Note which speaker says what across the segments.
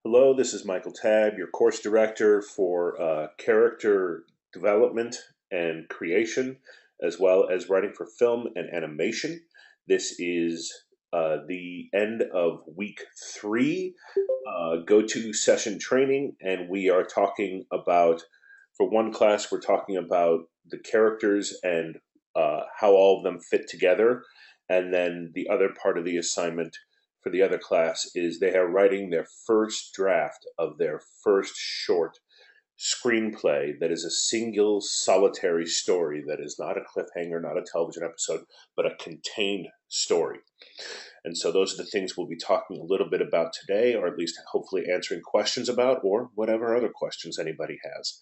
Speaker 1: Hello, this is Michael Tabb, your course director for character development and creation, as well as writing for film and animation. This is the end of week 3, go-to session training, and we are talking about, for one class, we're talking about the characters and how all of them fit together. And then the other part of the assignment for the other class is they are writing their first draft of their first short screenplay that is a single solitary story that is not a cliffhanger, not a television episode, but a contained story. And so those are the things we'll be talking a little bit about today, or at least hopefully answering questions about, or whatever other questions anybody has.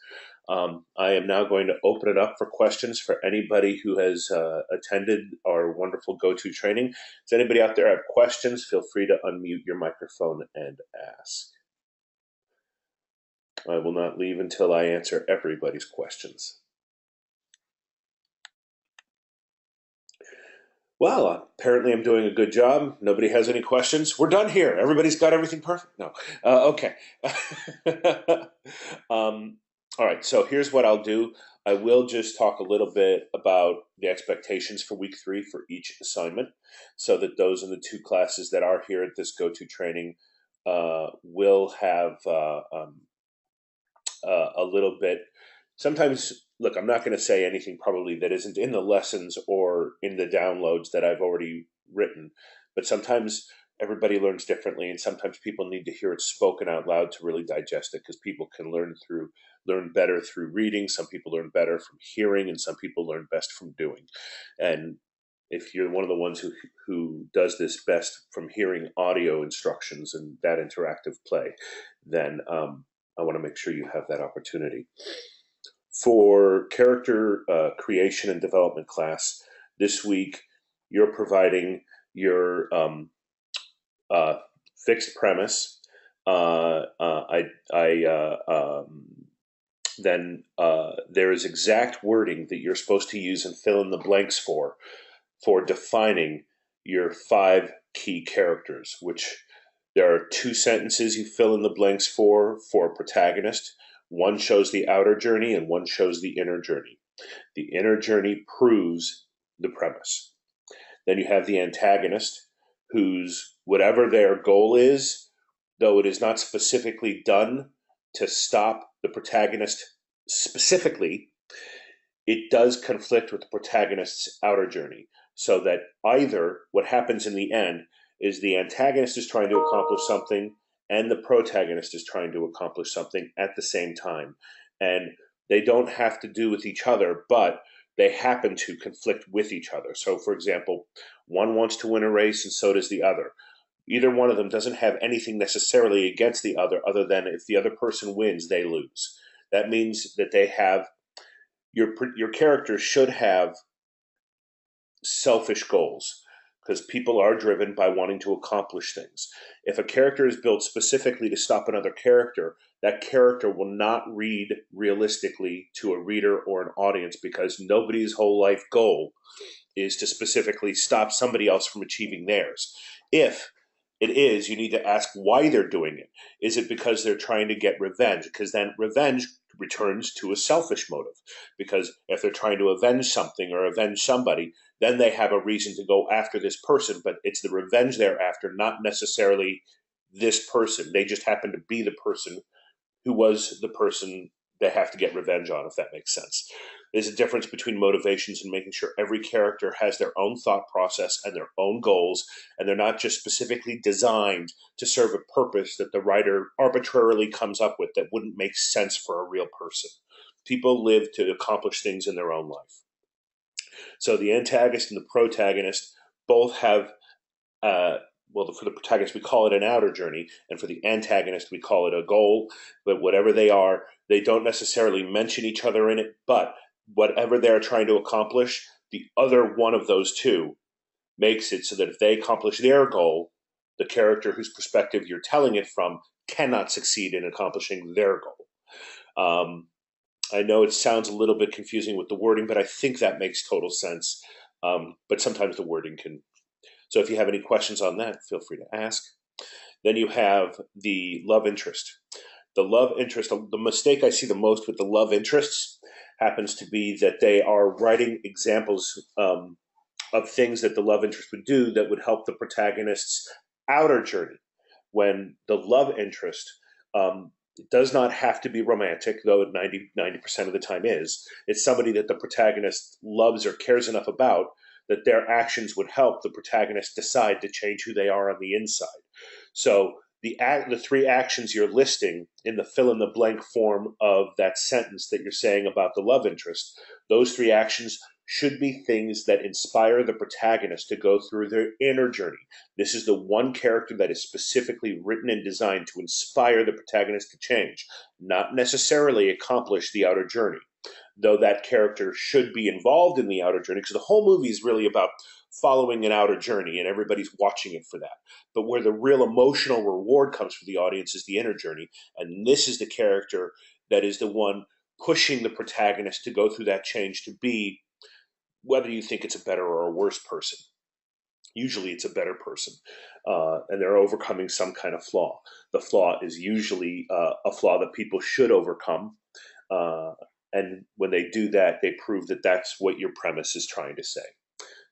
Speaker 1: I am now going to open it up for questions for anybody who has attended our wonderful go-to training. Does anybody out there have questions? Feel free to unmute your microphone and ask. I will not leave until I answer everybody's questions. Well, apparently I'm doing a good job. Nobody has any questions. We're done here. Everybody's got everything perfect. No. Okay. All right, so here's what I'll do. I will just talk a little bit about the expectations for week 3 for each assignment, so that those in the 2 classes that are here at this go-to training will have a little bit. Sometimes, look, I'm not going to say anything probably that isn't in the lessons or in the downloads that I've already written, but sometimes everybody learns differently, and sometimes people need to hear it spoken out loud to really digest it, because people can learn better through reading. Some people learn better from hearing, and some people learn best from doing. And if you're one of the ones who does this best from hearing audio instructions and that interactive play, then I want to make sure you have that opportunity. For character creation and development class, this week you're providing your fixed premise. Then there is exact wording that you're supposed to use and fill in the blanks for defining your 5 key characters, which there are 2 sentences you fill in the blanks for a protagonist. One shows the outer journey and one shows the inner journey. The inner journey proves the premise. Then you have the antagonist, whose whatever their goal is, though it is not specifically done to stop the protagonist specifically, it does conflict with the protagonist's outer journey. So that either what happens in the end is the antagonist is trying to accomplish something and the protagonist is trying to accomplish something at the same time. And they don't have to do with each other, but they happen to conflict with each other. So, for example, one wants to win a race and so does the other. Either one of them doesn't have anything necessarily against the other than if the other person wins, they lose. That means that they have your character should have selfish goals, because people are driven by wanting to accomplish things. If a character is built specifically to stop another character, that character will not read realistically to a reader or an audience, because nobody's whole life goal is to specifically stop somebody else from achieving theirs. If it is, you need to ask why they're doing it. Is it because they're trying to get revenge? Because then revenge returns to a selfish motive. Because if they're trying to avenge something or avenge somebody, then they have a reason to go after this person, but it's the revenge they're after, not necessarily this person. They just happen to be the person who was the person they have to get revenge on, if that makes sense. There's a difference between motivations and making sure every character has their own thought process and their own goals, and they're not just specifically designed to serve a purpose that the writer arbitrarily comes up with that wouldn't make sense for a real person. People live to accomplish things in their own life. So the antagonist and the protagonist both have, for the protagonist, we call it an outer journey, and for the antagonist, we call it a goal. But whatever they are, they don't necessarily mention each other in it, but whatever they're trying to accomplish, the other one of those two makes it so that if they accomplish their goal, the character whose perspective you're telling it from cannot succeed in accomplishing their goal. I know it sounds a little bit confusing with the wording, but I think that makes total sense. But sometimes the wording can. So if you have any questions on that, feel free to ask. Then you have the love interest. The love interest, the mistake I see the most with the love interests happens to be that they are writing examples of things that the love interest would do that would help the protagonist's outer journey. When the love interest does not have to be romantic, though it 90% of the time is. It's somebody that the protagonist loves or cares enough about that their actions would help the protagonist decide to change who they are on the inside. So the three actions you're listing in the fill in the blank form of that sentence that you're saying about the love interest, those three actions should be things that inspire the protagonist to go through their inner journey. This is the one character that is specifically written and designed to inspire the protagonist to change, not necessarily accomplish the outer journey. Though that character should be involved in the outer journey, because the whole movie is really about following an outer journey and everybody's watching it for that. But where the real emotional reward comes for the audience is the inner journey. And this is the character that is the one pushing the protagonist to go through that change to be, whether you think it's a better or a worse person. Usually it's a better person, and they're overcoming some kind of flaw. The flaw is usually a flaw that people should overcome. And when they do that, they prove that that's what your premise is trying to say.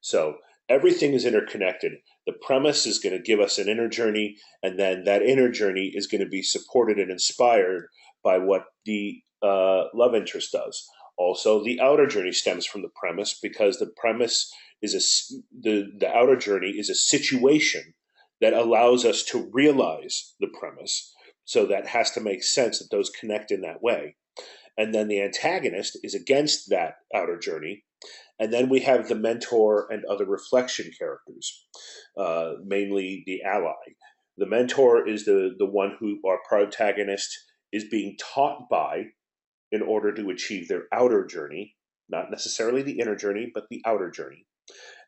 Speaker 1: So everything is interconnected. The premise is going to give us an inner journey, and then that inner journey is going to be supported and inspired by what the love interest does. Also, the outer journey stems from the premise, because the premise is the outer journey is a situation that allows us to realize the premise. So that has to make sense that those connect in that way. And then the antagonist is against that outer journey. And then we have the mentor and other reflection characters, mainly the ally. The mentor is the one who our protagonist is being taught by in order to achieve their outer journey, not necessarily the inner journey, but the outer journey.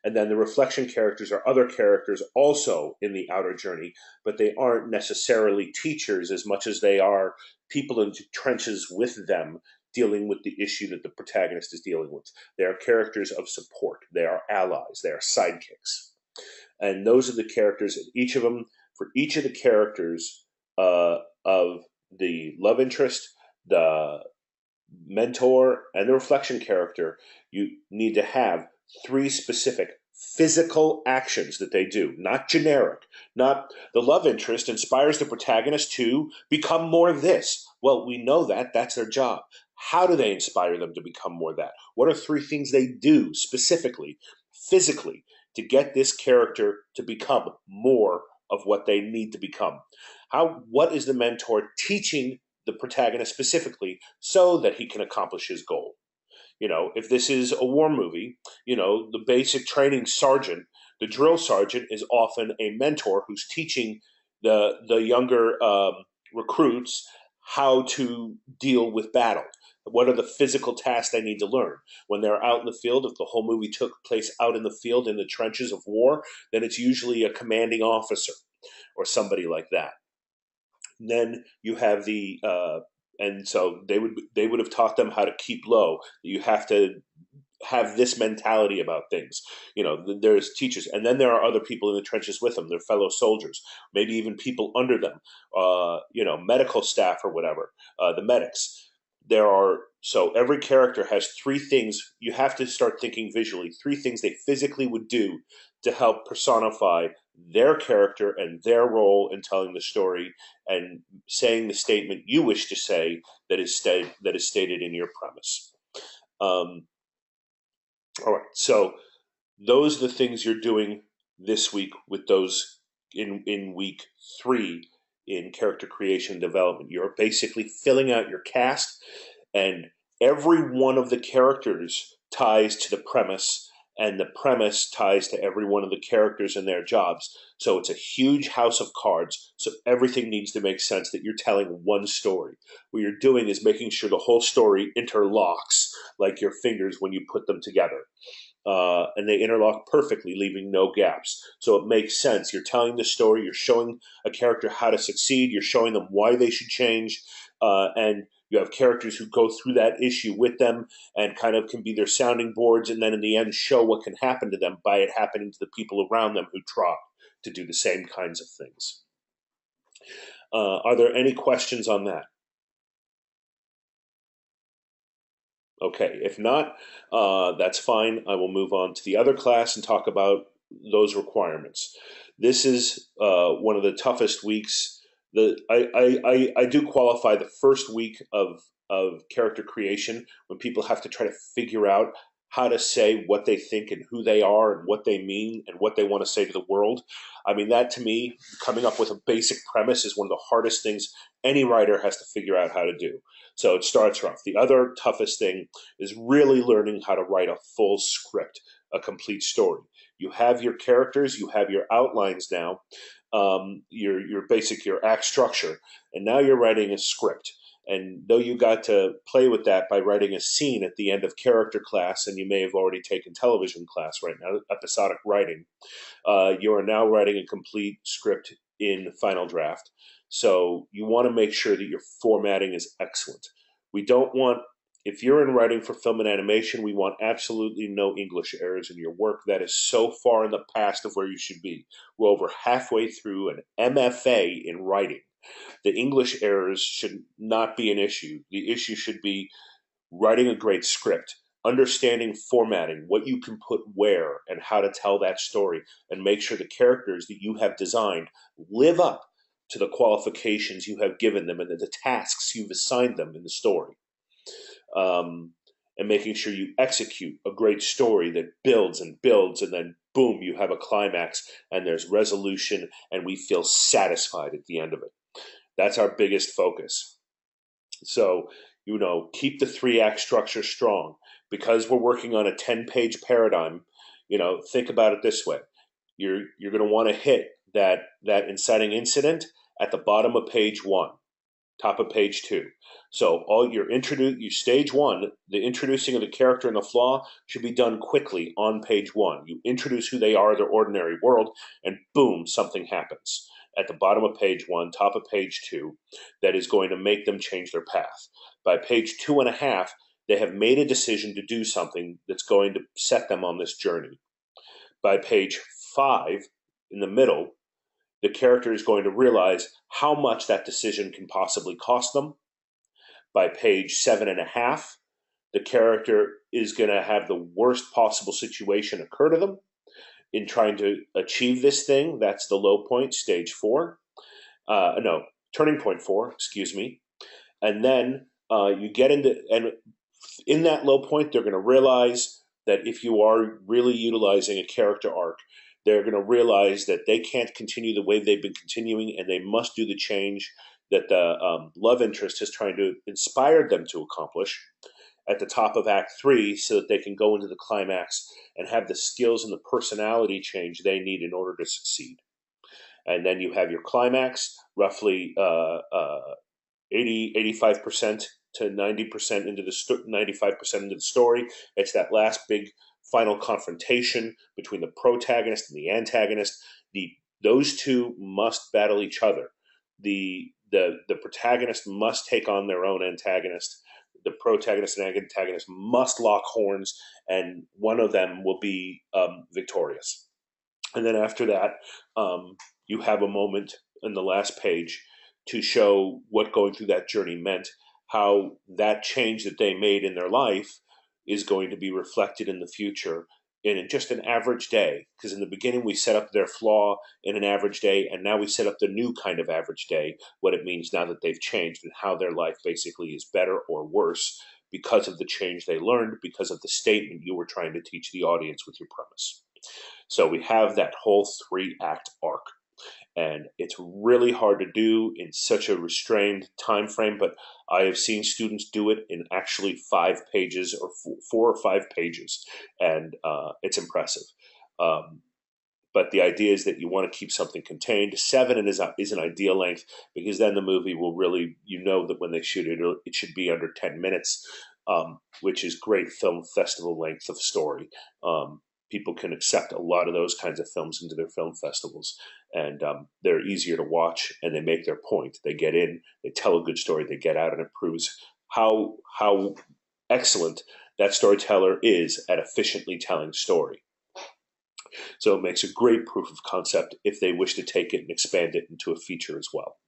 Speaker 1: And then the reflection characters are other characters also in the outer journey, but they aren't necessarily teachers as much as they are people in trenches with them dealing with the issue that the protagonist is dealing with. They are characters of support. They are allies. They are sidekicks. And those are the characters, each of them, for each of the characters of the love interest, the mentor, and the reflection character, you need to have three specific physical actions that they do, not generic. Not the love interest inspires the protagonist to become more of this. Well, we know that. That's their job. How do they inspire them to become more of that? What are three things they do specifically, physically, to get this character to become more of what they need to become? What is the mentor teaching the protagonist specifically so that he can accomplish his goal? If this is a war movie, the basic training sergeant, the drill sergeant, is often a mentor who's teaching the younger recruits how to deal with battle. What are the physical tasks they need to learn when they're out in the field? If the whole movie took place out in the field in the trenches of war, then it's usually a commanding officer or somebody like that. And then you have and so they would have taught them how to keep low. You have to have this mentality about things. There's teachers, and then there are other people in the trenches with them. They're fellow soldiers, maybe even people under them. Medical staff or whatever. The medics. So every character has three things. You have to start thinking visually. Three things they physically would do to help personify their character and their role in telling the story and saying the statement you wish to say that is stated in your premise. All right, so those are the things you're doing this week with those in week 3 in character creation and development. You're basically filling out your cast, and every one of the characters ties to the premise, and the premise ties to every one of the characters and their jobs. So it's a huge house of cards. So everything needs to make sense that you're telling one story. What you're doing is making sure the whole story interlocks like your fingers when you put them together. And they interlock perfectly, leaving no gaps. So it makes sense. You're telling the story. You're showing a character how to succeed. You're showing them why they should change. And you have characters who go through that issue with them and kind of can be their sounding boards, and then in the end show what can happen to them by it happening to the people around them who try to do the same kinds of things. Are there any questions on that? Okay, if not, that's fine. I will move on to the other class and talk about those requirements. This is one of the toughest weeks. I do qualify the first week of character creation when people have to try to figure out how to say what they think and who they are and what they mean and what they want to say to the world. I mean, that to me, coming up with a basic premise is one of the hardest things any writer has to figure out how to do. So it starts rough. The other toughest thing is really learning how to write a full script, a complete story. You have your characters, you have your outlines now, your act structure, and now you're writing a script. And though you got to play with that by writing a scene at the end of character class, and you may have already taken television class right now, episodic writing, you are now writing a complete script in Final Draft. So you want to make sure that your formatting is excellent. We don't want, if you're in writing for film and animation, we want absolutely no English errors in your work. That is so far in the past of where you should be. We're over halfway through an MFA in writing. The English errors should not be an issue. The issue should be writing a great script, understanding formatting, what you can put where, and how to tell that story, and make sure the characters that you have designed live up to the qualifications you have given them and the tasks you've assigned them in the story. And making sure you execute a great story that builds and builds, and then boom, you have a climax and there's resolution, and we feel satisfied at the end of it. That's our biggest focus. So, keep the 3-act structure strong. Because we're working on a 10-page paradigm, think about it this way. You're going to want to hit that inciting incident at the bottom of page 1, top of page 2. So all your stage 1, the introducing of the character and the flaw should be done quickly on page 1. You introduce who they are, their ordinary world, and boom, something happens at the bottom of page 1, top of page 2, that is going to make them change their path. By page 2.5, they have made a decision to do something that's going to set them on this journey. By page 5, in the middle, the character is going to realize how much that decision can possibly cost them. By page 7.5, the character is going to have the worst possible situation occur to them in trying to achieve this thing. That's the low point, stage 4. Turning point 4, excuse me. And then you get into, and in that low point, they're going to realize that if you are really utilizing a character arc, they're going to realize that they can't continue the way they've been continuing, and they must do the change that the love interest is trying to inspire them to accomplish at the top of Act 3, so that they can go into the climax and have the skills and the personality change they need in order to succeed. And then you have your climax, roughly 85% to 90% into the 95% into the story. It's that last big final confrontation between the protagonist and the antagonist. Those two must battle each other. The protagonist must take on their own antagonist. The protagonist and antagonist must lock horns, and one of them will be victorious. And then after that, you have a moment in the last page to show what going through that journey meant, how that change that they made in their life is going to be reflected in the future in just an average day. Because in the beginning, we set up their flaw in an average day, and now we set up the new kind of average day, what it means now that they've changed, and how their life basically is better or worse because of the change they learned, because of the statement you were trying to teach the audience with your premise. So we have that whole 3-act arc. And it's really hard to do in such a restrained time frame, but I have seen students do it in actually 5 pages or 4 or 5 pages, and it's impressive. But the idea is that you want to keep something contained. 7 is an ideal length, because then the movie will really, that when they shoot it, it should be under 10 minutes, which is great film festival length of story. People can accept a lot of those kinds of films into their film festivals, and they're easier to watch, and they make their point. They get in, they tell a good story, they get out, and it proves how excellent that storyteller is at efficiently telling story. So it makes a great proof of concept if they wish to take it and expand it into a feature as well.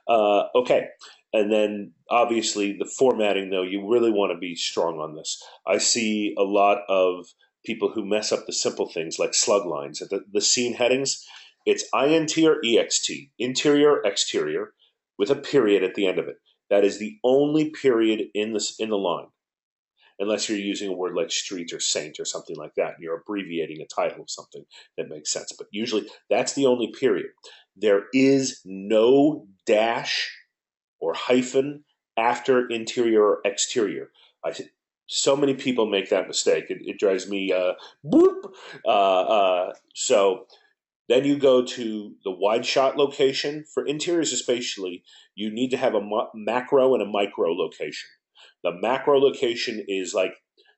Speaker 1: Okay. And then obviously the formatting, though, you really want to be strong on this. I see a lot of people who mess up the simple things like slug lines. The scene headings, it's INT or EXT, interior or exterior, with a period at the end of it. That is the only period in the line, unless you're using a word like street or saint or something like that. And you're abbreviating a title of something that makes sense. But usually that's the only period. There is no dash or hyphen after interior or exterior. I, so many people make that mistake. It drives me boop. So then you go to the wide shot location. For interiors especially, you need to have a macro and a micro location. The macro location is like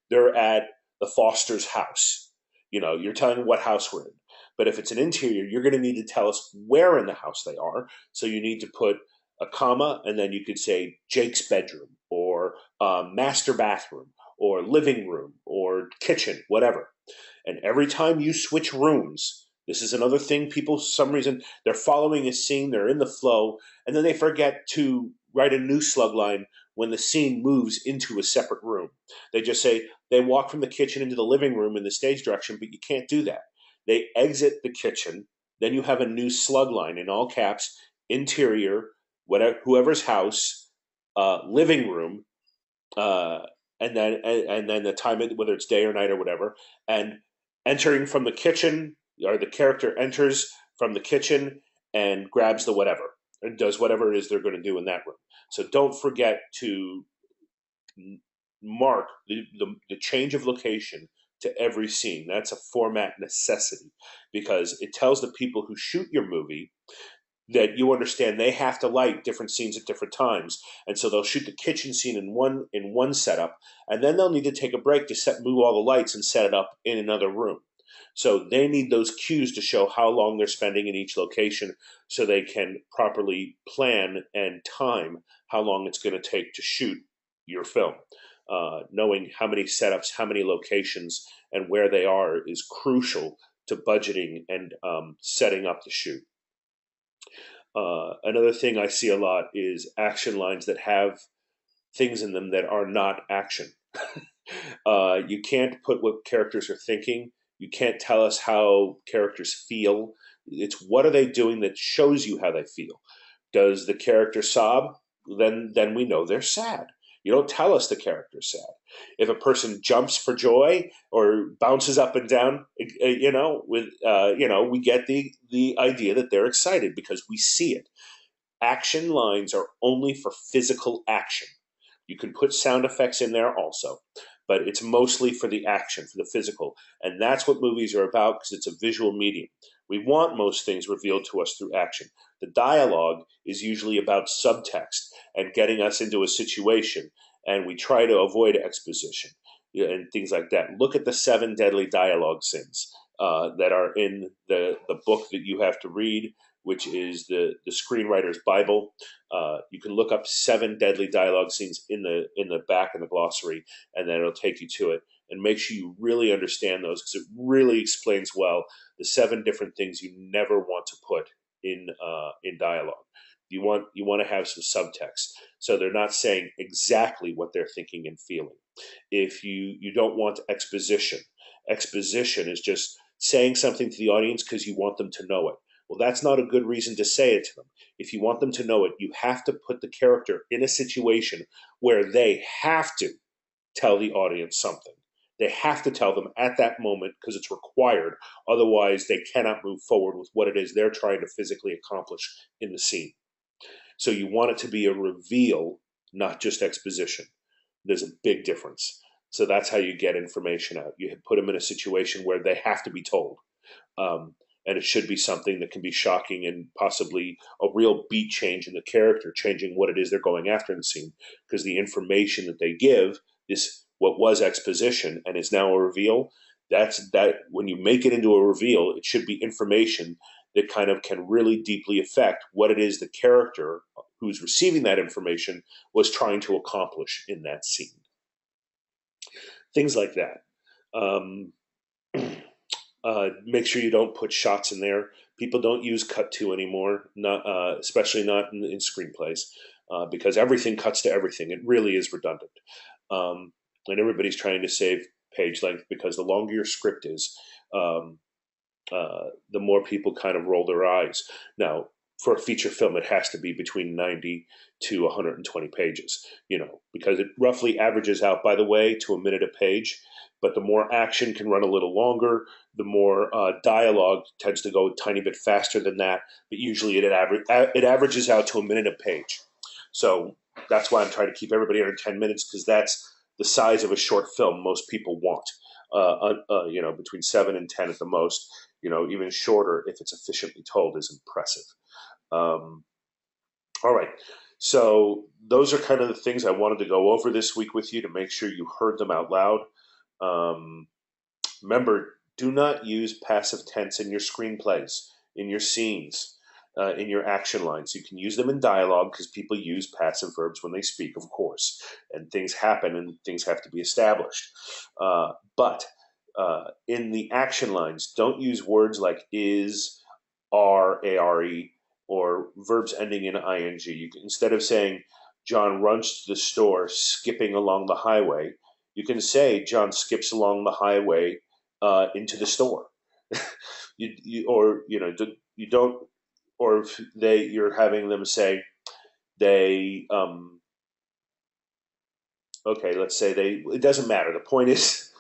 Speaker 1: they're at the Foster's house. You know, you're telling what house we're in. But if it's an interior, you're going to need to tell us where in the house they are. So you need to put a comma, and then you could say Jake's bedroom or master bathroom or living room or kitchen, whatever. And every time you switch rooms, this is another thing people, for some reason, they're following a scene, they're in the flow, and then they forget to write a new slug line when the scene moves into a separate room. They just say they walk from the kitchen into the living room in the stage direction, but you can't do that. They exit the kitchen, then you have a new slug line in all caps, interior, whatever, whoever's house, living room, uh, and then the time, whether it's day or night or whatever, and entering from the kitchen, or the character enters from the kitchen and grabs the whatever and does whatever it is they're going to do in that room. So don't forget to mark the change of location to every scene. That's a format necessity, because it tells the people who shoot your movie that you understand they have to light different scenes at different times, and so they'll shoot the kitchen scene in one setup, and then they'll need to take a break to move all the lights and set it up in another room. So they need those cues to show how long they're spending in each location, so they can properly plan and time how long it's going to take to shoot your film. Knowing how many setups, how many locations, and where they are is crucial to budgeting and setting up the shoot. Another thing I see a lot is action lines that have things in them that are not action. You can't put what characters are thinking. You can't tell us how characters feel. It's what are they doing that shows you how they feel. Does the character sob? Then we know they're sad. You don't tell us the character's sad. If a person jumps for joy or bounces up and down, we get the idea that they're excited because we see it. Action lines are only for physical action. You can put sound effects in there also, but it's mostly for the action, for the physical. And that's what movies are about, because it's a visual medium. We want most things revealed to us through action. The dialogue is usually about subtext and getting us into a situation, and we try to avoid exposition, and things like that. Look at the 7 deadly dialogue sins that are in the book that you have to read, which is the screenwriter's Bible. You can look up 7 deadly dialogue scenes in the back of the glossary, and then it'll take you to it. And make sure you really understand those, because it really explains well the 7 different things you never want to put in dialogue. You want to have some subtext, so they're not saying exactly what they're thinking and feeling. If you don't want exposition, exposition is just saying something to the audience because you want them to know it. Well, that's not a good reason to say it to them. If you want them to know it, you have to put the character in a situation where they have to tell the audience something. They have to tell them at that moment because it's required. Otherwise, they cannot move forward with what it is they're trying to physically accomplish in the scene. So you want it to be a reveal, not just exposition. There's a big difference. So that's how you get information out. You put them in a situation where they have to be told. And it should be something that can be shocking and possibly a real beat change in the character, changing what it is they're going after in the scene. Because the information that they give, this what was exposition and is now a reveal, that when you make it into a reveal, it should be information that kind of can really deeply affect what it is the character who's receiving that information was trying to accomplish in that scene. Things like that. Make sure you don't put shots in there People don't use cut to anymore, not especially not in screenplays, because everything cuts to everything. It really is redundant, and everybody's trying to save page length because the longer your script is, um, the more people kind of roll their eyes. Now, for a feature film, it has to be between 90 to 120 pages, because it roughly averages out, by the way, to a minute a page. But the more action can run a little longer, the more dialogue tends to go a tiny bit faster than that. But usually it averages out to a minute a page. So that's why I'm trying to keep everybody under 10 minutes, because that's the size of a short film most people want. Between 7 and 10 at the most. Even shorter, if it's efficiently told, is impressive. All right. So those are kind of the things I wanted to go over this week with you to make sure you heard them out loud. Remember, do not use passive tense in your screenplays, in your scenes, in your action lines. You can use them in dialogue because people use passive verbs when they speak, of course, and things happen and things have to be established. But in the action lines, don't use words like is, are, are, or verbs ending in ing. Instead of saying John runs to the store skipping along the highway, you can say John skips along the highway into the store. you don't, or if you're having them say they okay, let's say it doesn't matter. The point is,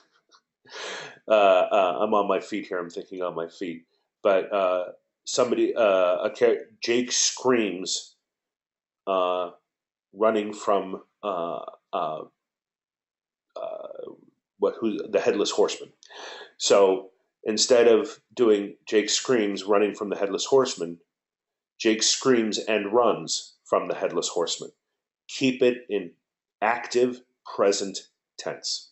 Speaker 1: I'm on my feet here. I'm thinking on my feet. But Jake screams, running from the headless horseman. So instead of doing Jake screams running from the headless horseman, Jake screams and runs from the headless horseman. Keep it in active present tense.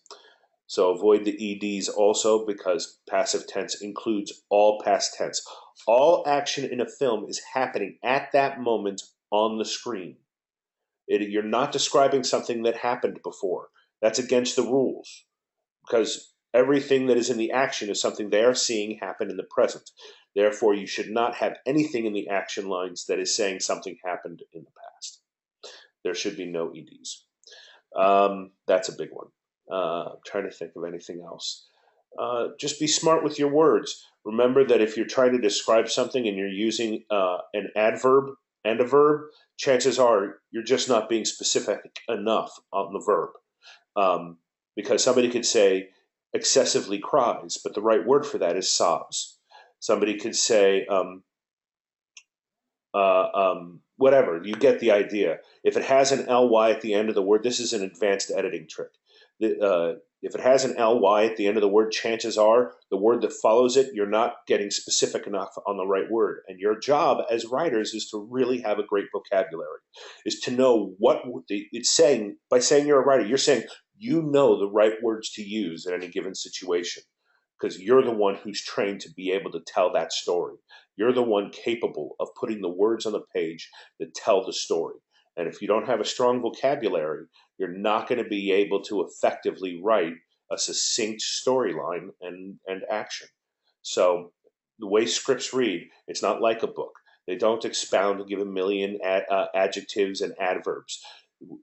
Speaker 1: So avoid the EDs also, because passive tense includes all past tense. All action in a film is happening at that moment on the screen. You're not describing something that happened before. That's against the rules, because everything that is in the action is something they are seeing happen in the present. Therefore, you should not have anything in the action lines that is saying something happened in the past. There should be no EDs. That's a big one. I'm trying to think of anything else. Just be smart with your words. Remember that if you're trying to describe something and you're using an adverb and a verb, chances are you're just not being specific enough on the verb. Because somebody could say excessively cries, but the right word for that is sobs. Somebody could say whatever. You get the idea. If it has an ly at the end of the word, this is an advanced editing trick. If it has an ly at the end of the word, chances are the word that follows it, you're not getting specific enough on the right word. And your job as writers is to really have a great vocabulary, is to know what it's saying. By saying you're a writer, you're saying you know the right words to use in any given situation, because you're the one who's trained to be able to tell that story. You're the one capable of putting the words on the page that tell the story. And if you don't have a strong vocabulary, you're not going to be able to effectively write a succinct storyline and action. So the way scripts read, it's not like a book. They don't expound and give a million adjectives and adverbs.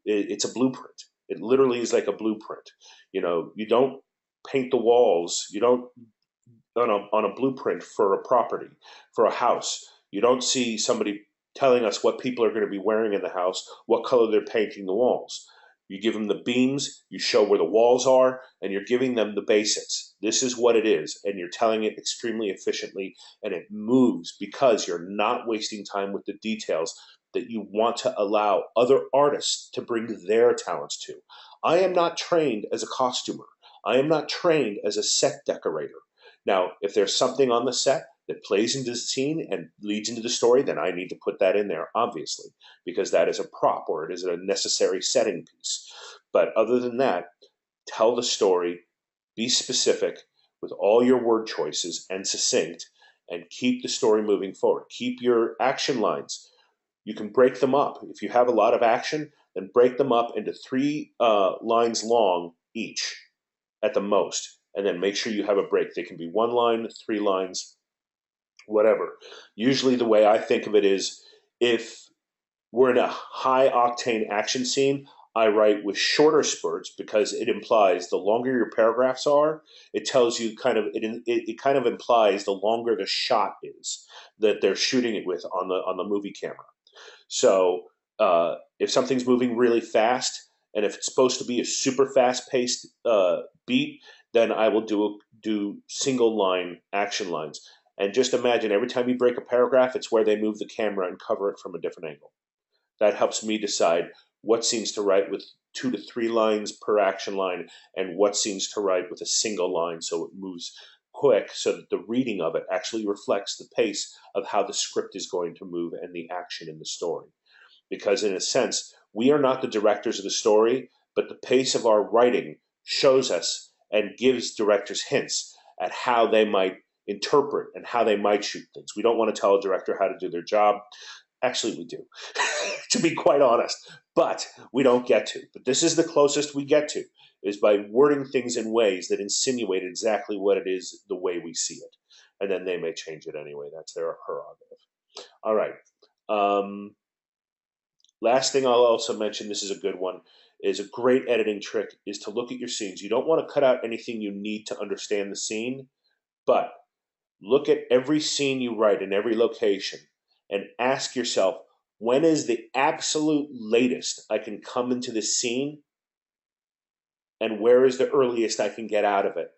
Speaker 1: It's a blueprint. It literally is like a blueprint. You don't paint the walls. You don't on a blueprint for a property, for a house. You don't see somebody telling us what people are going to be wearing in the house, what color they're painting the walls. You give them the beams, you show where the walls are, and you're giving them the basics. This is what it is, and you're telling it extremely efficiently, and it moves because you're not wasting time with the details that you want to allow other artists to bring their talents to. I am not trained as a costumer. I am not trained as a set decorator. Now, if there's something on the set that plays into the scene and leads into the story, then I need to put that in there, obviously, because that is a prop or it is a necessary setting piece. But other than that, tell the story, be specific with all your word choices and succinct, and keep the story moving forward. Keep your action lines. You can break them up. If you have a lot of action, then break them up into 3 lines long each at the most. And then make sure you have a break. They can be 1 line, 3 lines, whatever. Usually the way I think of it is, if we're in a high octane action scene, I write with shorter spurts because it implies the longer your paragraphs are, it tells you kind of it kind of implies the longer the shot is that they're shooting it with on the movie camera. So if something's moving really fast, and if it's supposed to be a super fast paced beat, then I will do single line action lines. And just imagine every time you break a paragraph, it's where they move the camera and cover it from a different angle. That helps me decide what scenes to write with 2 to 3 lines per action line, and what scenes to write with a single line so it moves quick, so that the reading of it actually reflects the pace of how the script is going to move and the action in the story. Because in a sense, we are not the directors of the story, but the pace of our writing shows us and gives directors hints at how they might interpret and how they might shoot things. We don't want to tell a director how to do their job. Actually, we do, to be quite honest, but we don't get to. But this is the closest we get to, is by wording things in ways that insinuate exactly what it is the way we see it. And then they may change it anyway. That's their prerogative. All right. Last thing I'll also mention, this is a good one, is a great editing trick is to look at your scenes. You don't want to cut out anything you need to understand the scene, but look at every scene you write in every location and ask yourself, when is the absolute latest I can come into this scene, and where is the earliest I can get out of it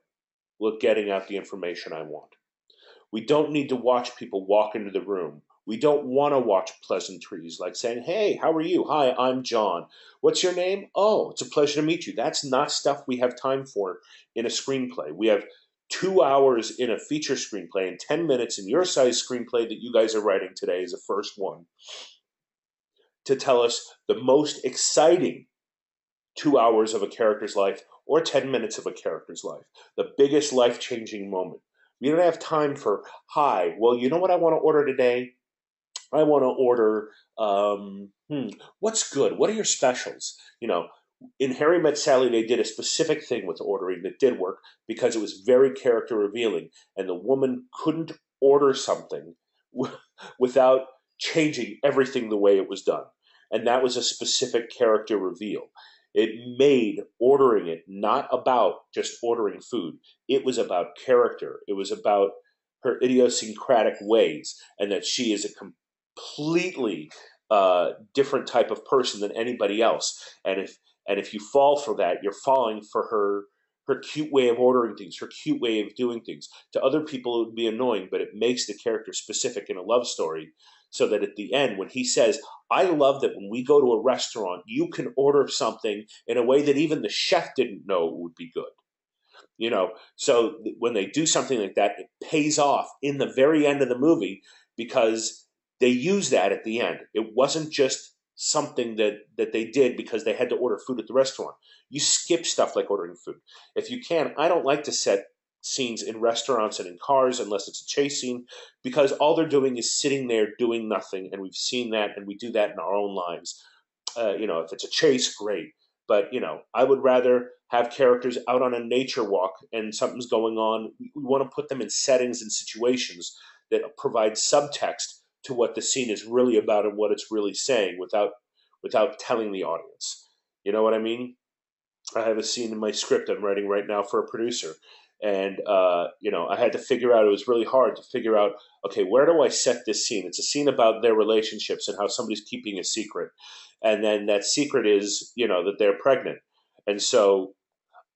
Speaker 1: with getting out the information I want? We don't need to watch people walk into the room. We don't want to watch pleasantries like saying, hey, how are you? Hi, I'm John. What's your name? Oh, it's a pleasure to meet you. That's not stuff we have time for in a screenplay. We have 2 hours in a feature screenplay and 10 minutes in your size screenplay that you guys are writing today is the first one, to tell us the most exciting 2 hours of a character's life or 10 minutes of a character's life, the biggest life-changing moment. We don't have time for, hi, well, you know what I want to order today? I want to order, what's good? What are your specials? In Harry Met Sally, they did a specific thing with ordering that did work because it was very character revealing, and the woman couldn't order something without changing everything the way it was done. And that was a specific character reveal. It made ordering it not about just ordering food. It was about character. It was about her idiosyncratic ways, and that she is a completely different type of person than anybody else. And if you fall for that, you're falling for her cute way of ordering things, her cute way of doing things. To other people, it would be annoying, but it makes the character specific in a love story, so that at the end, when he says, I love that when we go to a restaurant, you can order something in a way that even the chef didn't know would be good. So when they do something like that, it pays off in the very end of the movie, because they use that at the end. It wasn't just something that they did because they had to order food at the restaurant. You skip stuff like ordering food. If you can, I don't like to set scenes in restaurants and in cars unless it's a chase scene, because all they're doing is sitting there doing nothing, and we've seen that, and we do that in our own lives. If it's a chase, great. But I would rather have characters out on a nature walk and something's going on. We want to put them in settings and situations that provide subtext to what the scene is really about and what it's really saying, without telling the audience. You know what I mean? I have a scene in my script I'm writing right now for a producer, and I had to figure out. It was really hard to figure out. Okay, where do I set this scene? It's a scene about their relationships and how somebody's keeping a secret, and then that secret is that they're pregnant, and so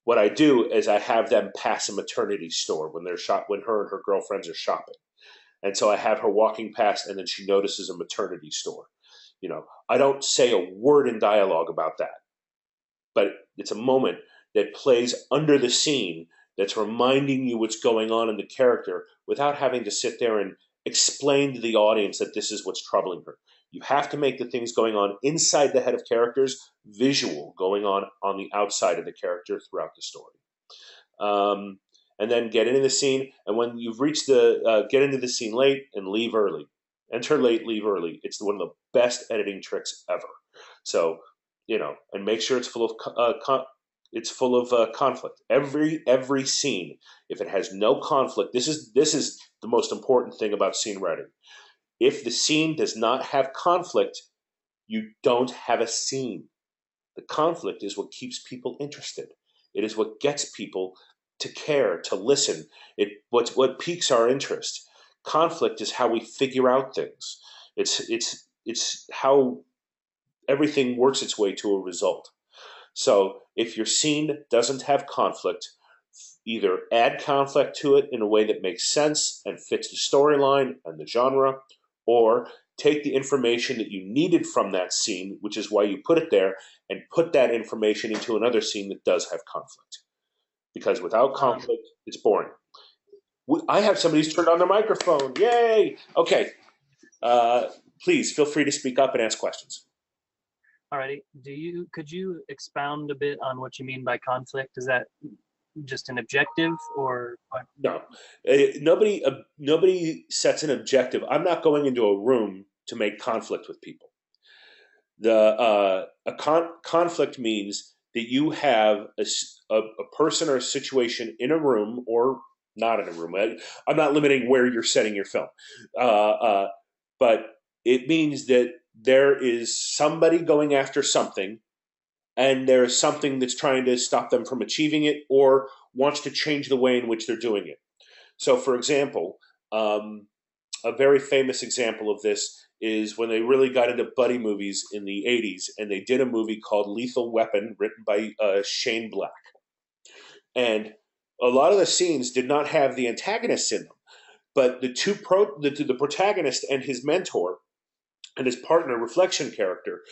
Speaker 1: what I do is I have them pass a maternity store when when her and her girlfriends are shopping, and so I have her walking past, and then she notices a maternity store. I don't say a word in dialogue about that, but it's a moment that plays under the scene that's reminding you what's going on in the character without having to sit there and explain to the audience that this is what's troubling her. You have to make the things going on inside the head of characters visual, going on the outside of the character throughout the story. And then get into the scene, and when you've reached get into the scene late and leave early. Enter late, leave early. It's one of the best editing tricks ever. So, and make sure it's full of It's full of conflict. Every scene, if it has no conflict, this is the most important thing about scene writing. If the scene does not have conflict, you don't have a scene. The conflict is what keeps people interested. It is what gets people to care, to listen. What piques our interest. Conflict is how we figure out things. It's how everything works its way to a result. So if your scene doesn't have conflict, either add conflict to it in a way that makes sense and fits the storyline and the genre, or take the information that you needed from that scene, which is why you put it there, and put that information into another scene that does have conflict. Because without conflict, it's boring. I have somebody who's turned on their microphone. Yay! Okay. Uh, Please feel free to speak up and ask questions.
Speaker 2: Alrighty. Could you expound a bit on what you mean by conflict? Is that just an objective or what?
Speaker 1: No, nobody sets an objective. I'm not going into a room to make conflict with people. Conflict means that you have a person or a situation in a room or not in a room. I'm not limiting where you're setting your film, but it means that there is somebody going after something, and there is something that's trying to stop them from achieving it or wants to change the way in which they're doing it. So, for example, a very famous example of this is when they really got into buddy movies in the 80s, and they did a movie called Lethal Weapon, written by Shane Black. And a lot of the scenes did not have the antagonists in them, but the protagonist and his mentor and his partner, reflection character,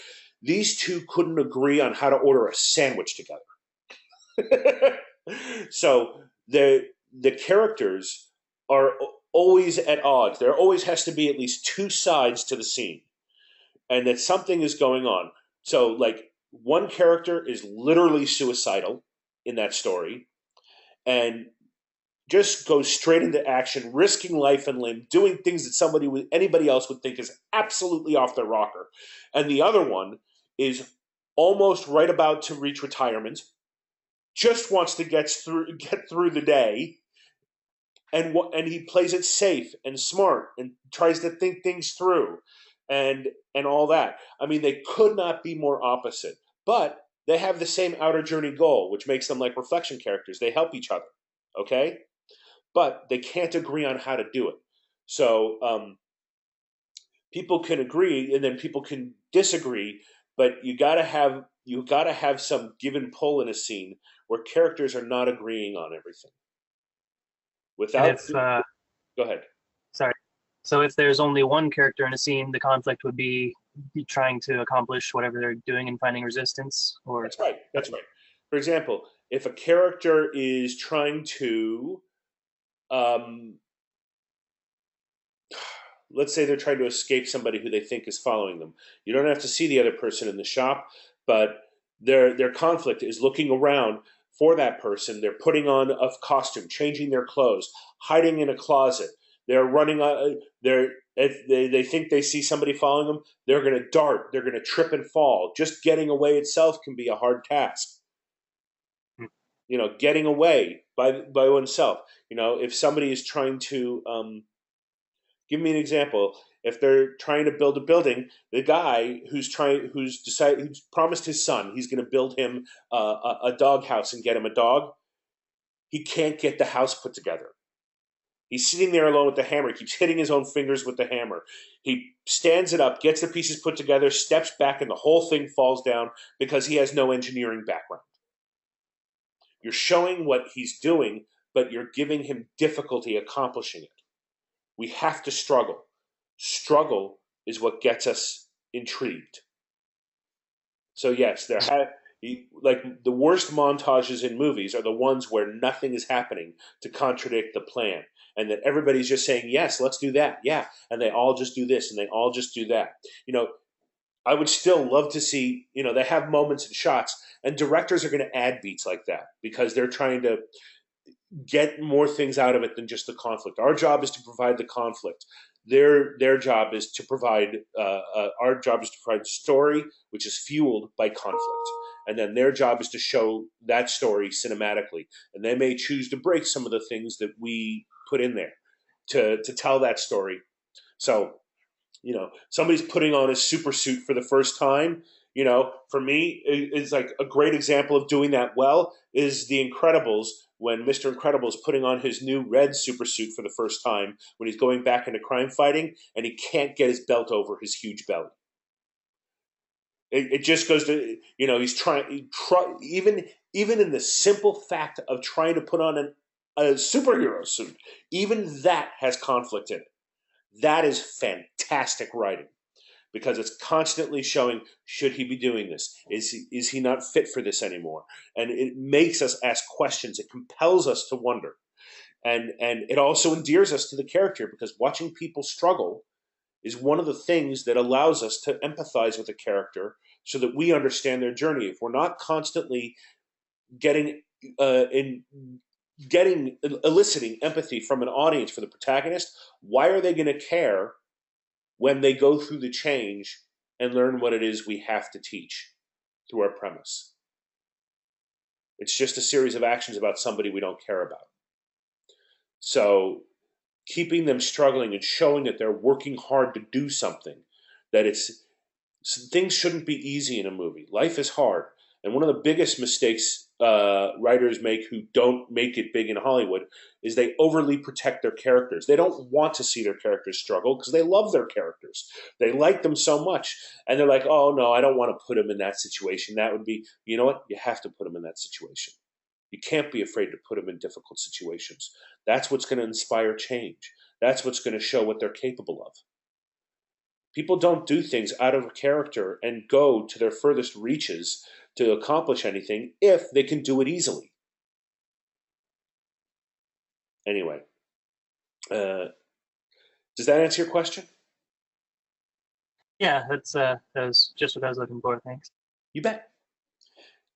Speaker 1: these two couldn't agree on how to order a sandwich together. So the characters are always at odds. There always has to be at least two sides to the scene, and that something is going on. So, like, one character is literally suicidal in that story, and just goes straight into action, risking life and limb, doing things that anybody else would think is absolutely off their rocker. And the other one is almost right about to reach retirement, just wants to get through the day, and he plays it safe and smart and tries to think things through, and all that. I mean, they could not be more opposite, but they have the same outer journey goal, which makes them like reflection characters. They help each other, okay? But they can't agree on how to do it. So people can agree, and then people can disagree. But you gotta have some give and pull in a scene where characters are not agreeing on everything.
Speaker 2: And
Speaker 1: Without,
Speaker 2: if
Speaker 1: go ahead.
Speaker 2: sorry, so if there's only one character in a scene, the conflict would be trying to accomplish whatever they're doing and finding resistance, or
Speaker 1: That's right. That's right. For example, if a character is trying to, um, let's say they're trying to escape somebody who they think is following them, you don't have to see the other person in the shop, but their conflict is looking around for that person. They're putting on a costume, changing their clothes, hiding in a closet. They're running. If they think they see somebody following them, they're going to dart. They're going to trip and fall. Just getting away itself can be a hard task. Getting away by oneself. If somebody is trying to give me an example. If they're trying to build a building, the guy who's promised his son he's going to build him a dog house and get him a dog, he can't get the house put together. He's sitting there alone with the hammer. He keeps hitting his own fingers with the hammer. He stands it up, gets the pieces put together, steps back, and the whole thing falls down because he has no engineering background. You're showing what he's doing, but you're giving him difficulty accomplishing it. We have to struggle. Struggle is what gets us intrigued. So yes, like the worst montages in movies are the ones where nothing is happening to contradict the plan, and that everybody's just saying yes, let's do that, yeah, and they all just do this and they all just do that. I would still love to see. They have moments and shots, and directors are going to add beats like that because they're trying to get more things out of it than just the conflict. Our job is to provide the conflict. Their job is to provide. Our job is to provide story, which is fueled by conflict, and then their job is to show that story cinematically. And they may choose to break some of the things that we put in there to tell that story. So, somebody's putting on a super suit for the first time. For me, it's like a great example of doing that well is The Incredibles, when Mr. Incredible is putting on his new red super suit for the first time when he's going back into crime fighting and he can't get his belt over his huge belly. It just goes to, he's trying, even in the simple fact of trying to put on a superhero suit, even that has conflict in it. That is fantastic writing, because it's constantly showing, should he be doing this? Is he not fit for this anymore? And it makes us ask questions. It compels us to wonder. And it also endears us to the character, because watching people struggle is one of the things that allows us to empathize with a character so that we understand their journey. If we're not constantly eliciting empathy from an audience for the protagonist, why are they going to care when they go through the change and learn what it is we have to teach through our premise? It's just a series of actions about somebody we don't care about. So keeping them struggling and showing that they're working hard to do something, that things shouldn't be easy in a movie. Life is hard. And one of the biggest mistakes writers make who don't make it big in Hollywood is they overly protect their characters. They don't want to see their characters struggle because they love their characters. They like them so much. And they're like, oh, no, I don't want to put them in that situation. That would be, you know what? You have to put them in that situation. You can't be afraid to put them in difficult situations. That's what's going to inspire change. That's what's going to show what they're capable of. People don't do things out of character and go to their furthest reaches to accomplish anything if they can do it easily. Anyway, does that answer your question?
Speaker 2: Yeah, that was just what I was looking for. Thanks.
Speaker 1: You bet.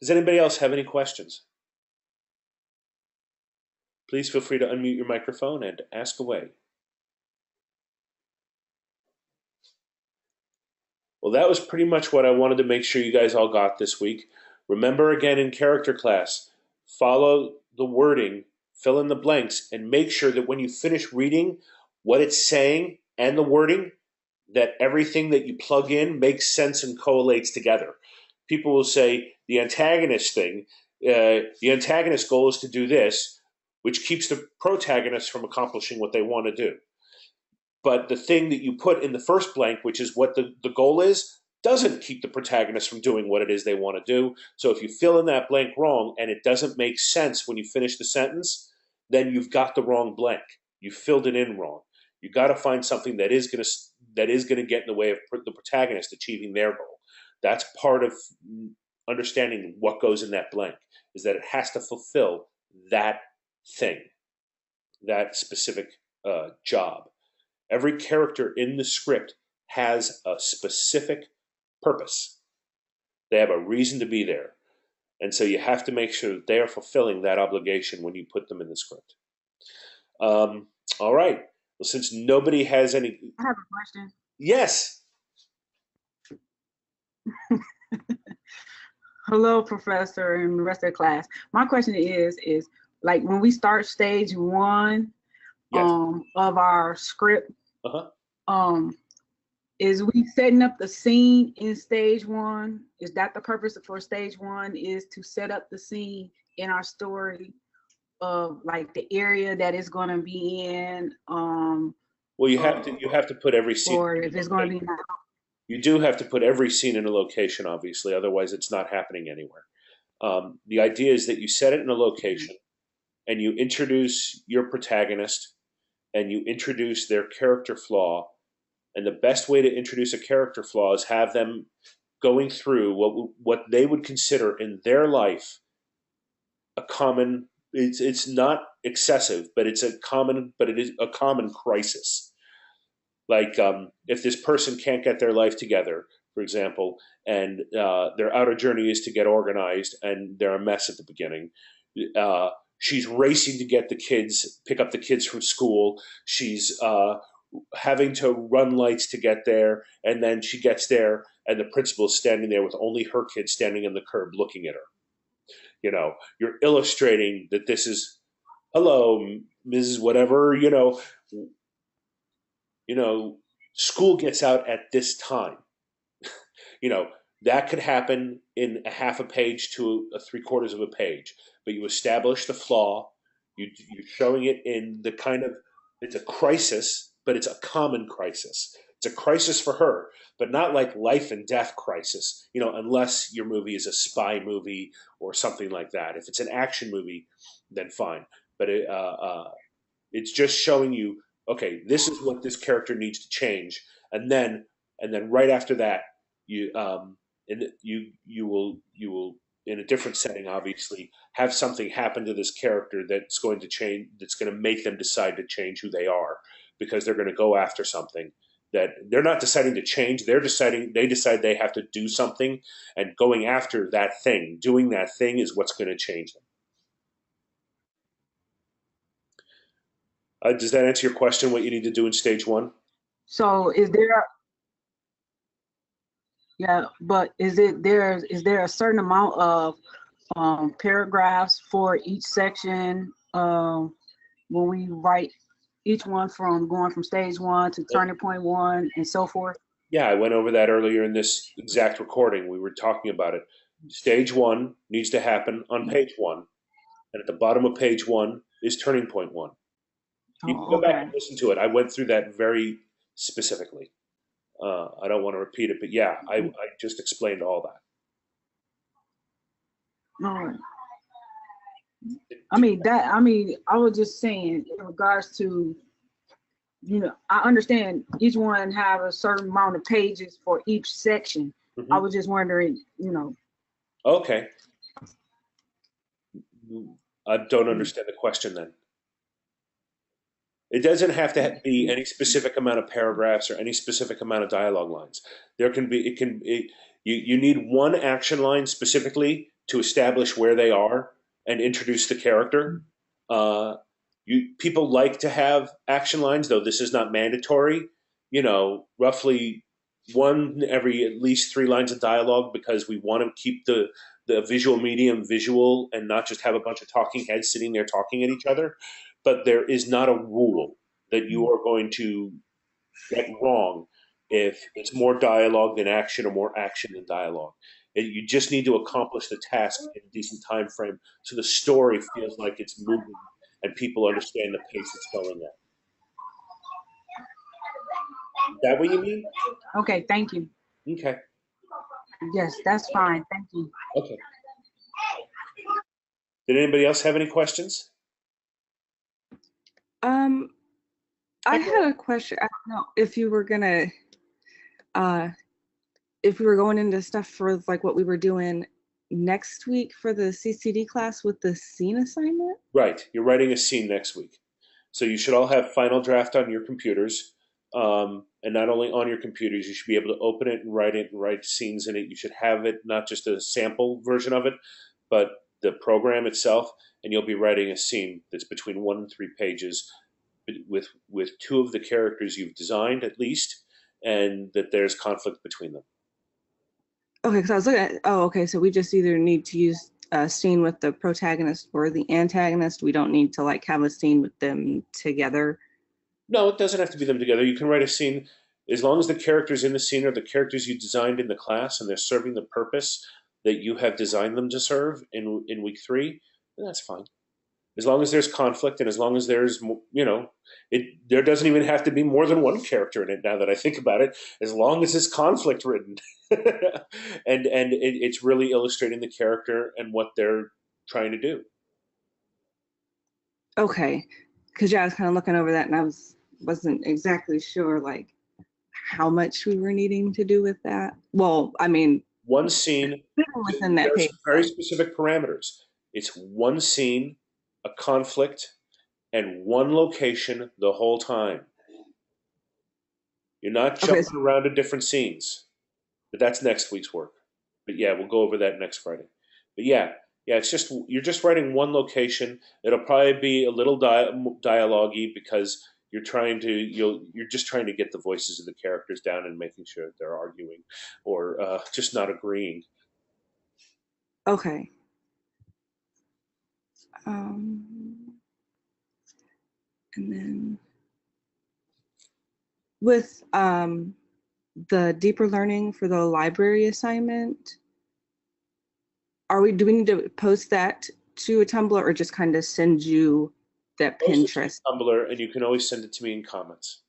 Speaker 1: Does anybody else have any questions? Please feel free to unmute your microphone and ask away. Well, that was pretty much what I wanted to make sure you guys all got this week. Remember, again, in character class, follow the wording, fill in the blanks, and make sure that when you finish reading what it's saying and the wording, that everything that you plug in makes sense and collates together. People will say the antagonist thing, the antagonist goal is to do this, which keeps the protagonist from accomplishing what they want to do. But the thing that you put in the first blank, which is what the goal is, doesn't keep the protagonist from doing what it is they want to do. So if you fill in that blank wrong and it doesn't make sense when you finish the sentence, then you've got the wrong blank. You filled it in wrong. You got to find something that is going to get in the way of the protagonist achieving their goal. That's part of understanding what goes in that blank, is that it has to fulfill that thing, that specific job. Every character in the script has a specific purpose. They have a reason to be there. And so you have to make sure that they are fulfilling that obligation when you put them in the script. All right. Well, since nobody has any...
Speaker 3: I have a question.
Speaker 1: Yes.
Speaker 3: Hello, Professor, and the rest of the class. My question is like when we start stage one
Speaker 1: Yes.
Speaker 3: of our script,
Speaker 1: Uh-huh.
Speaker 3: Is we setting up the scene in stage one? Is that the purpose for stage one, is to set up the scene in our story of like the area that it's going to be in?
Speaker 1: Well, you have to put every scene.
Speaker 3: Or if it's going to be...
Speaker 1: You do have to put every scene in a location, obviously. Otherwise, it's not happening anywhere. The idea is that you set it in a location and you introduce your protagonist and you introduce their character flaw. And the best way to introduce a character flaw is have them going through what they would consider in their life a common... It's not excessive, but it is a common crisis. Like if this person can't get their life together, for example, and their outer journey is to get organized, and they're a mess at the beginning. She's racing to pick up the kids from school. She's having to run lights to get there, and then she gets there, and the principal is standing there with only her kid standing on the curb looking at her. You're illustrating that this is, hello, Mrs. Whatever, school gets out at this time. you know, that could happen in a half a page to a three-quarters of a page, but you establish the flaw. You're showing it in the kind of, it's a crisis, but it's a common crisis. It's a crisis for her, but not like life and death crisis, unless your movie is a spy movie or something like that. If it's an action movie, then fine. But it's just showing you, okay, this is what this character needs to change, and then right after that, you will in a different setting, obviously, have something happen to this character that's going to change, that's going to make them decide to change who they are, because they're going to go after something that they're not deciding to change. They decide they have to do something, and going after that thing, doing that thing is what's going to change them. Does that answer your question, what you need to do in stage one?
Speaker 3: So is there a certain amount of paragraphs for each section when we write each one, from going from stage one to turning point one and so forth?
Speaker 1: Yeah, I went over that earlier in this exact recording. We were talking about it. Stage one needs to happen on page one, and at the bottom of page one is turning point one. You can go back and listen to it. I went through that very specifically. I don't want to repeat it, but yeah, I just explained all that.
Speaker 3: All right. I was just saying in regards to, I understand each one have a certain amount of pages for each section. Mm-hmm. I was just wondering,
Speaker 1: Okay. I don't understand the question then. It doesn't have to be any specific amount of paragraphs or any specific amount of dialogue lines. There can be, you need one action line specifically to establish where they are and introduce the character. People like to have action lines, though this is not mandatory. Roughly one every at least 3 lines of dialogue, because we want to keep the visual medium visual and not just have a bunch of talking heads sitting there talking at each other. But there is not a rule that you are going to get wrong if it's more dialogue than action or more action than dialogue. You just need to accomplish the task in a decent time frame so the story feels like it's moving and people understand the pace it's going at. Is that what you mean?
Speaker 3: Okay, thank you.
Speaker 1: Okay.
Speaker 3: Yes, that's fine. Thank you.
Speaker 1: Okay. Did anybody else have any questions?
Speaker 4: I had a question. I don't know if you were gonna, if we were going into stuff for like what we were doing next week for the CCD class with the scene assignment.
Speaker 1: Right, you're writing a scene next week, so you should all have final draft on your computers, and not only on your computers, you should be able to open it and write scenes in it. You should have it, not just a sample version of it, but the program itself, and you'll be writing a scene that's between 1 and 3 pages with 2 of the characters you've designed at least, and that there's conflict between them.
Speaker 4: Okay, because I was looking at, so we just either need to use a scene with the protagonist or the antagonist. We don't need to like have a scene with them together.
Speaker 1: No, it doesn't have to be them together. You can write a scene as long as the characters in the scene are the characters you designed in the class and they're serving the purpose that you have designed them to serve in week 3, then that's fine. As long as there's conflict and as long as there's, there doesn't even have to be more than one character in it, now that I think about it, as long as it's conflict written. and it's really illustrating the character and what they're trying to do.
Speaker 4: Okay, because I was kind of looking over that and I wasn't exactly sure like how much we were needing to do with that. Well, I mean,
Speaker 1: one scene
Speaker 4: within that page.
Speaker 1: Very specific parameters. It's one scene, a conflict, and one location the whole time. You're not jumping around to different scenes. But that's next week's work. But yeah, we'll go over that next Friday. But yeah, it's just, you're just writing one location. It'll probably be a little dialogue-y because you're just trying to get the voices of the characters down and making sure that they're arguing or just not agreeing.
Speaker 4: Okay. And then with the deeper learning for the library assignment, do we need to post that to a Tumblr or just kind of send you that
Speaker 1: Post it to
Speaker 4: Pinterest?
Speaker 1: Tumblr, and you can always send it to me in comments.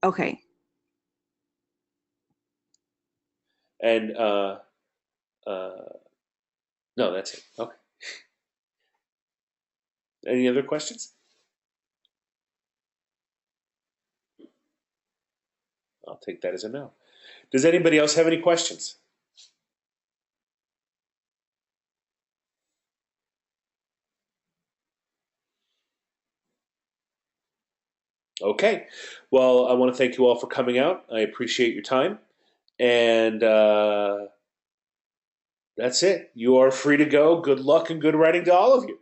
Speaker 4: Okay.
Speaker 1: And no, that's it. Okay. Any other questions? I'll take that as a no. Does anybody else have any questions? Okay. Well, I want to thank you all for coming out. I appreciate your time. And that's it. You are free to go. Good luck and good writing to all of you.